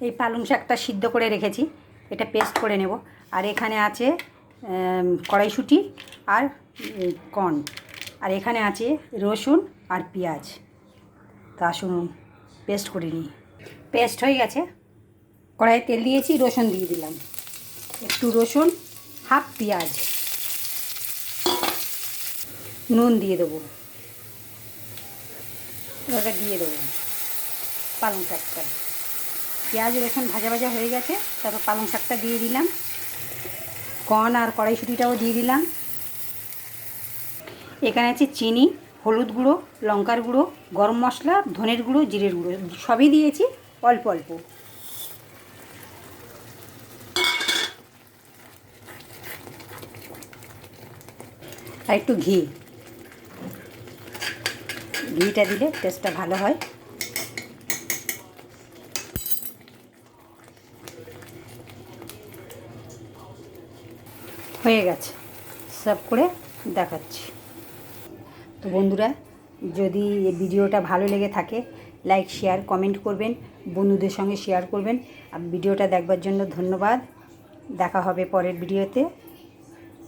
এই পালং শাকটা সিদ্ধ করে রেখেছি, এটা পেস্ট করে নেব। আর এখানে আছে কড়াইশুঁটি আর কর্ন, আর এখানে আছে রসুন আর পেঁয়াজ। তা শুনুন পেস্ট করে নিই। পেস্ট হয়ে গেছে, কড়াইয়ে তেল দিয়েছি, রসুন দিয়ে দিলাম, একটু রসুন, হাফ পেঁয়াজ, নুন দিয়ে দেবো, ওটা দিয়ে দেবো পালং শাকটা। পেঁয়াজ রসুন ভাজা ভাজা হয়ে গেছে, তারপর পালং শাকটা দিয়ে দিলাম, কর্ন আর কড়াইশুঁটিটাও দিয়ে দিলাম। এখানে আছে চিনি, হলুদ গুঁড়ো, লঙ্কার গুঁড়ো, গরম মশলা, ধনের গুঁড়ো, জিরের গুঁড়ো সবই দিয়েছি অল্প অল্প। আর একটু ঘিটা দিলে টেস্টটা ভালো হয়। হয়ে গেছে, সার্ভ করে দেখাচ্ছি। তো বন্ধুরা, যদি এই ভিডিওটা ভালো লেগে থাকে লাইক শেয়ার কমেন্ট করবেন, বন্ধুদের সঙ্গে শেয়ার করবেন। আর ভিডিওটা দেখবার জন্য ধন্যবাদ। দেখা হবে পরের ভিডিওতে।